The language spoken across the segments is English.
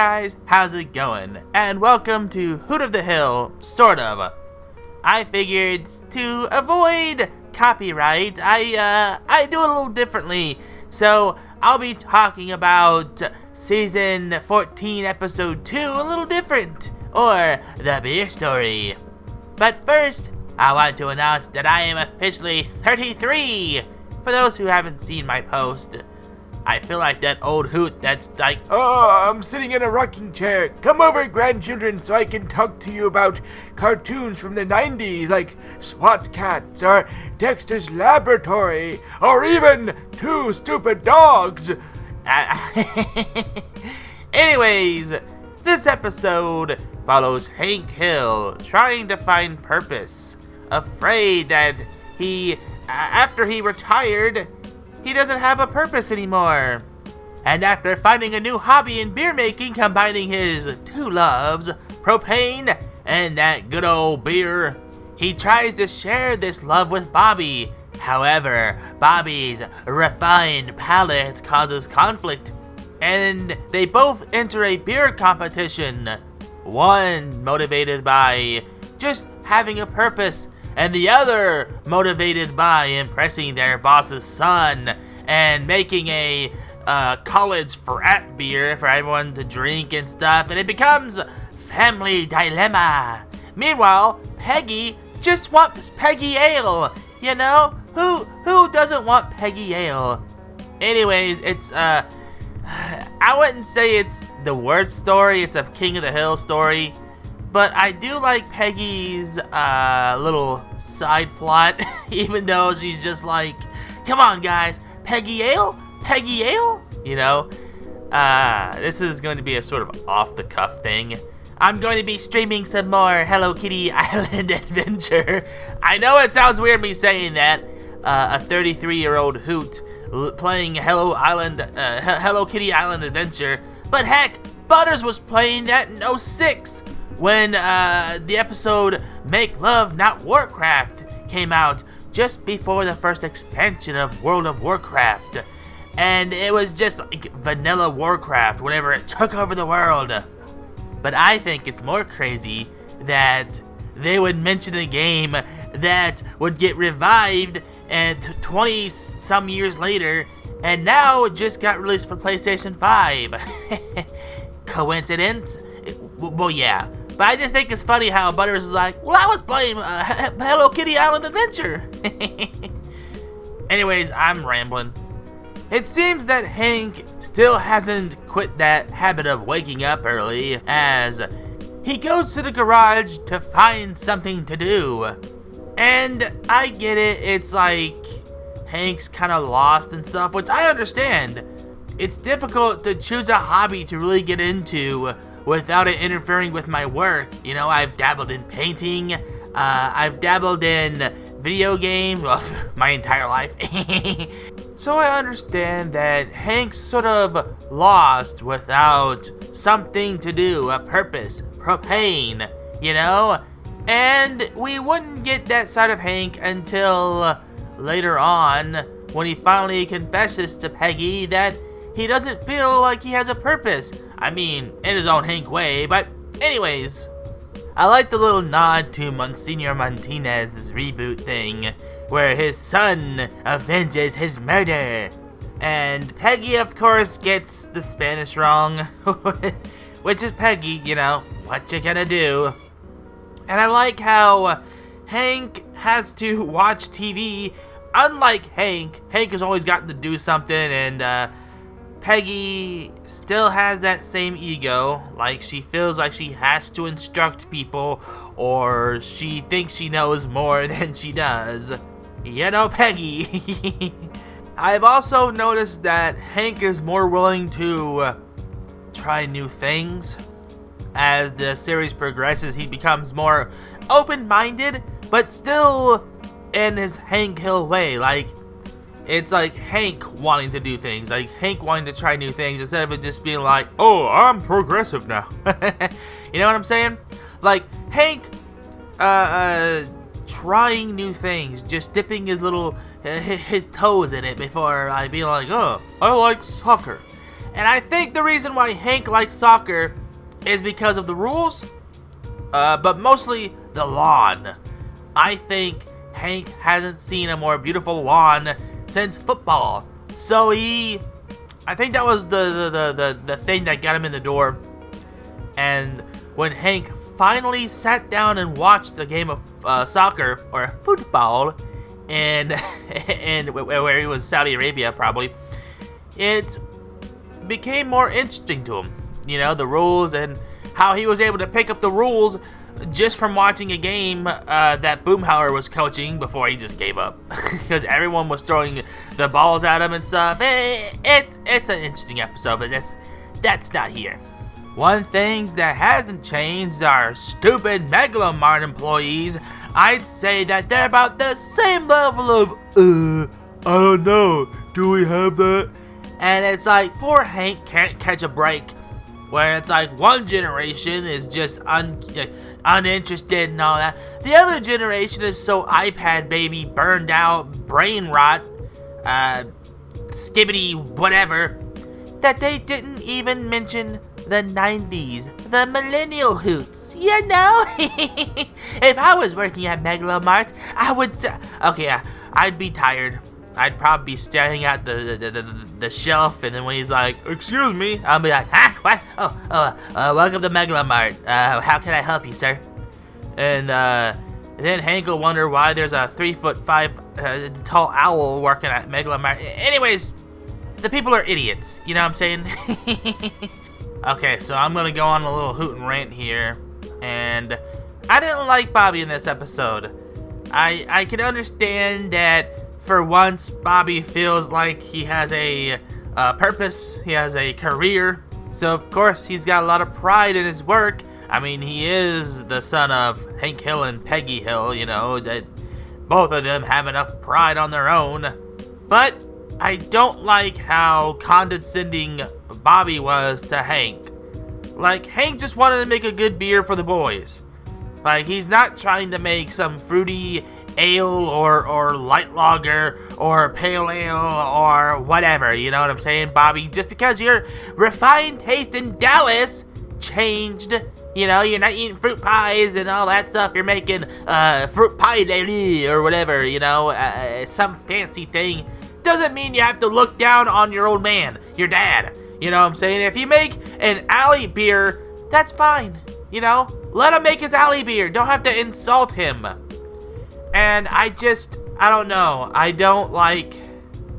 guys, how's it going? And welcome to Hoot of the Hill, sort of. I figured to avoid copyright, I do it a little differently. So I'll be talking about season 14, episode 2, a little different, or the beer story. But first, I want to announce that I am officially 33. For those who haven't seen my post, I feel like that old Hoot that's like, "Oh, I'm sitting in a rocking chair. Come over, grandchildren, so I can talk to you about cartoons from the 90s, like SWAT Cats, or Dexter's Laboratory, or even Two Stupid Dogs." Anyways, this episode follows Hank Hill trying to find purpose, afraid that after he retired, he doesn't have a purpose anymore. And after finding a new hobby in beer making, combining his two loves, propane and that good old beer, he tries to share this love with Bobby. However, Bobby's refined palate causes conflict, and they both enter a beer competition. One motivated by just having a purpose, and the other motivated by impressing their boss's son and making a college frat beer for everyone to drink and stuff, and it becomes family dilemma. Meanwhile, Peggy just wants Peggy Ale. You know, who doesn't want Peggy Ale? Anyways, it's I wouldn't say it's the worst story. It's a King of the Hill story. But I do like Peggy's little side plot, even though she's just like, come on guys, Peggy Ale? Peggy Ale? You know, this is going to be a sort of off-the-cuff thing. I'm going to be streaming some more Hello Kitty Island Adventure. I know it sounds weird me saying that, a 33-year-old Hoot playing Hello Kitty Island Adventure, but heck, Butters was playing that in 06. When the episode Make Love Not Warcraft came out just before the first expansion of World of Warcraft. And it was just like vanilla Warcraft whenever it took over the world. But I think it's more crazy that they would mention a game that would get revived and 20 some years later, and now it just got released for PlayStation 5. Coincidence? Well, yeah. But I just think it's funny how Butters is like, well, I was playing Hello Kitty Island Adventure. Anyways, I'm rambling. It seems that Hank still hasn't quit that habit of waking up early, as he goes to the garage to find something to do. And I get it, it's like Hank's kind of lost and stuff, which I understand. It's difficult to choose a hobby to really get into without it interfering with my work. You know, I've dabbled in painting, I've dabbled in video games, well, my entire life. So I understand that Hank's sort of lost without something to do, a purpose, propane, you know? And we wouldn't get that side of Hank until later on, when he finally confesses to Peggy that he doesn't feel like he has a purpose. I mean, in his own Hank way, but anyways. I like the little nod to Monsignor Martinez's reboot thing, where his son avenges his murder. And Peggy, of course, gets the Spanish wrong, which is Peggy, you know, what you gonna do? And I like how Hank has to watch TV. Unlike Hank has always gotten to do something, and Peggy still has that same ego, like she feels like she has to instruct people, or she thinks she knows more than she does. You know, Peggy. I've also noticed that Hank is more willing to try new things. As the series progresses, he becomes more open-minded, but still in his Hank Hill way. Like, it's like Hank wanting to do things, like Hank wanting to try new things, instead of it just being like, oh, I'm progressive now. You know what I'm saying? Like, Hank trying new things, just dipping his toes in it before being like, oh, I like soccer. And I think the reason why Hank likes soccer is because of the rules, but mostly the lawn. I think Hank hasn't seen a more beautiful lawn since football. So I think that was the thing that got him in the door. And when Hank finally sat down and watched a game of soccer or football, and where he was Saudi Arabia probably, it became more interesting to him. You know, the rules and how he was able to pick up the rules just from watching a game that Boomhauer was coaching before he just gave up because everyone was throwing the balls at him and stuff. It's an interesting episode, but that's not here. One thing that hasn't changed are stupid Megalomart employees. I'd say that they're about the same level of, I don't know, do we have that? And it's like, poor Hank can't catch a break. Where it's like one generation is just uninterested and all that. The other generation is so iPad baby, burned out, brain rot, skibbity whatever, that they didn't even mention the 90s, the millennial hoots, you know? If I was working at Megalomart, I would I'd be tired. I'd probably be staring at the shelf, and then when he's like, "Excuse me," I'll be like, "Huh? What? Welcome to Megalomart. How can I help you, sir?" And then Hank will wonder why there's a 3'5" tall owl working at Megalomart. Anyways, the people are idiots. You know what I'm saying? Okay, so I'm gonna go on a little hoot and rant here, and I didn't like Bobby in this episode. I can understand that. For once, Bobby feels like he has a purpose, he has a career, so of course he's got a lot of pride in his work. I mean, he is the son of Hank Hill and Peggy Hill, you know, that both of them have enough pride on their own. But I don't like how condescending Bobby was to Hank. Like, Hank just wanted to make a good beer for the boys. Like, he's not trying to make some fruity ale or light lager or pale ale or whatever, you know what I'm saying, Bobby? Just because your refined taste in Dallas changed, you know, you're not eating fruit pies and all that stuff, you're making fruit pie daily or whatever, you know, some fancy thing, doesn't mean you have to look down on your old man, your dad, you know what I'm saying? If you make an alley beer, that's fine, you know, let him make his alley beer, don't have to insult him. And I don't know. I don't like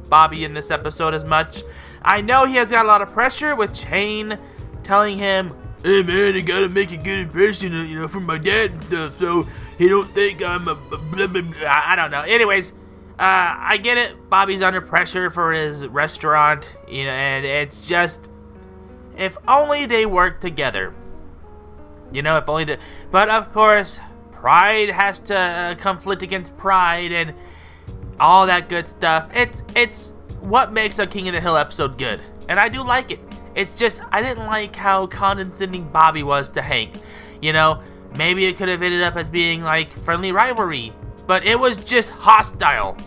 Bobby in this episode as much. I know he has got a lot of pressure with Shane telling him, "Hey man, I gotta make a good impression, you know, for my dad and stuff, so he don't think I'm a blah, blah, blah." I don't know. Anyways, I get it. Bobby's under pressure for his restaurant, you know, and it's just, if only they worked together. You know, if only but of course, pride has to conflict against pride and all that good stuff. It's what makes a King of the Hill episode good, and I do like it. It's just, I didn't like how condescending Bobby was to Hank. You know, maybe it could have ended up as being like friendly rivalry, but it was just hostile.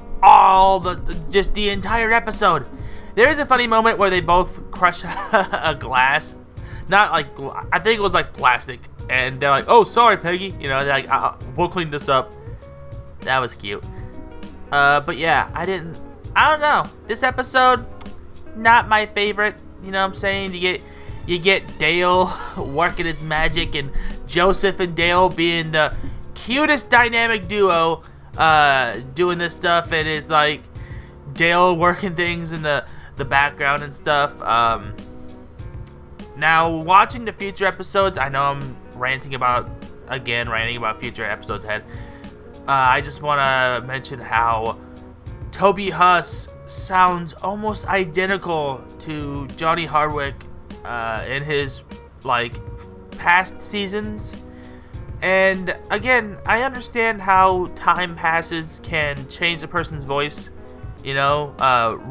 Just the entire episode. There is a funny moment where they both crush a glass. Not like, I think it was like plastic. And they're like, "Oh, sorry, Peggy." You know, they're like, "We'll clean this up." That was cute. But yeah, I don't know. This episode, not my favorite. You know what I'm saying? You get Dale working his magic, and Joseph and Dale being the cutest dynamic duo, doing this stuff, and it's like Dale working things in the background and stuff. Now, watching the future episodes, I know I'm ranting about future episodes ahead. I just want to mention how Toby Huss sounds almost identical to Johnny Hardwick in his like past seasons. And again, I understand how time passes can change a person's voice. You know,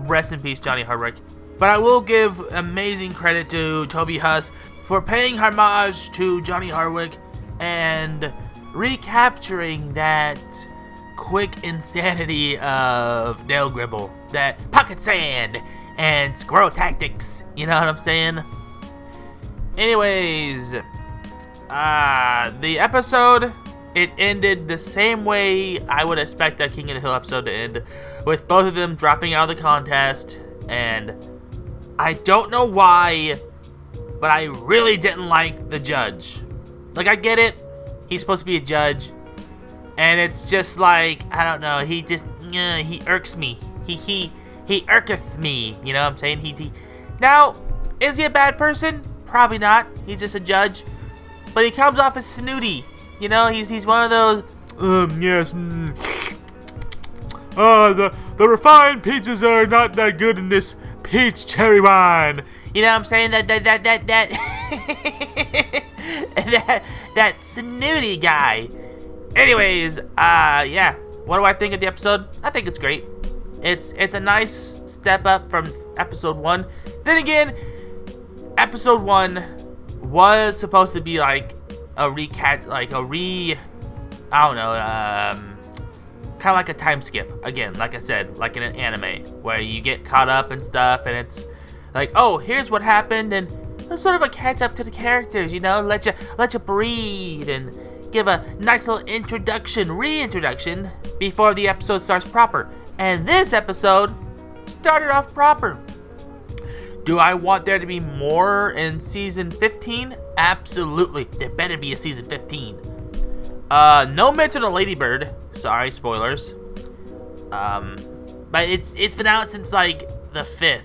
rest in peace, Johnny Hardwick. But I will give amazing credit to Toby Huss for paying homage to Johnny Hardwick and recapturing that quick insanity of Dale Gribble, that pocket sand, and squirrel tactics. You know what I'm saying? Anyways, the episode, it ended the same way I would expect a King of the Hill episode to end, with both of them dropping out of the contest, and I don't know why, but I really didn't like the judge. Like, I get it, he's supposed to be a judge, and it's just like, I don't know, he irks me. He irketh me, you know what I'm saying? Now, is he a bad person? Probably not. He's just a judge. But he comes off as snooty. You know, he's one of those, yes, the refined peaches are not that good in this peach cherry wine. You know what I'm saying? That snooty guy. Anyways, yeah. What do I think of the episode? I think it's great. It's a nice step up from episode 1. Then again, episode 1 was supposed to be like a recap, like I don't know, kind of like a time skip. Again, like I said, like in an anime where you get caught up and stuff, and it's like, oh, here's what happened, and it's sort of a catch up to the characters, you know, let you breathe and give a nice little reintroduction before the episode starts proper. And this episode started off proper. Do I want there to be more in season 15? Absolutely. There better be a season 15. No mention of Ladybird. Sorry, spoilers. But it's been out since like the 5th.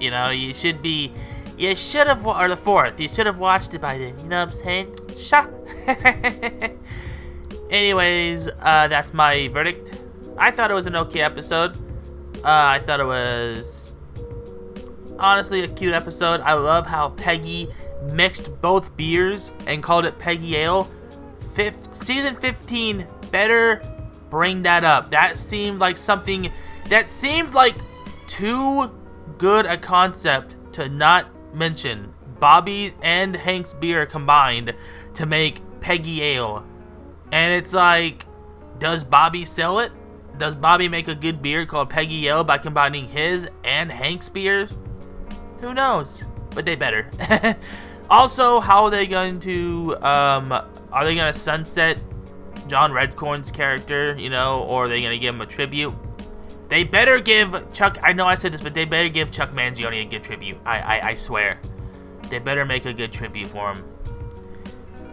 You know, you should have, or the 4th. You should have watched it by then. You know what I'm saying? Anyways, that's my verdict. I thought it was an okay episode. I thought it was honestly a cute episode. I love how Peggy mixed both beers and called it Peggy Ale. Season 15 better bring that up. That seemed like too good a concept to not mention. Bobby's and Hank's beer combined to make Peggy Ale. And it's like, does Bobby sell it? Does Bobby make a good beer called Peggy Ale by combining his and Hank's beers? Who knows? But they better. Also, how are they going to, are they going to sunset John Redcorn's character, you know, or are they going to give him a tribute? They better give Chuck, I know I said this, but they better give Chuck Mangione a good tribute. I swear. They better make a good tribute for him.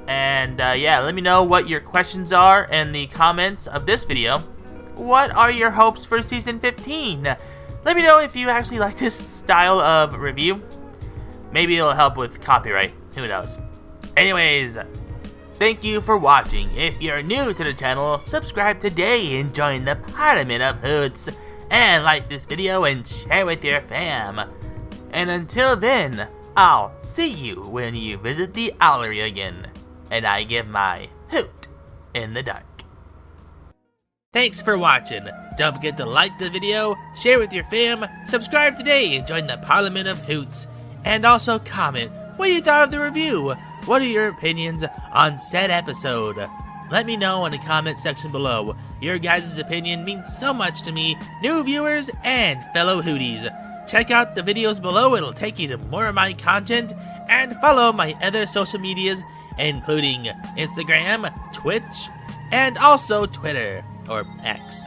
And, yeah, let me know what your questions are in the comments of this video. What are your hopes for Season 15? Let me know if you actually like this style of review. Maybe it'll help with copyright. Who knows? Anyways, thank you for watching. If you're new to the channel, subscribe today and join the Parliament of Hoots. And like this video and share with your fam. And until then, I'll see you when you visit the Owlery again. And I give my hoot in the dark. Thanks for watching. Don't forget to like the video, share with your fam, subscribe today and join the Parliament of Hoots. And also comment what you thought of the review. What are your opinions on said episode? Let me know in the comment section below. Your guys' opinion means so much to me, new viewers, and fellow Hooties. Check out the videos below, it'll take you to more of my content, and follow my other social medias, including Instagram, Twitch, and also Twitter, or X.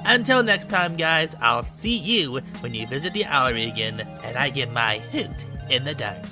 Until next time, guys, I'll see you when you visit the Owlery again, and I give my hoot in the dark.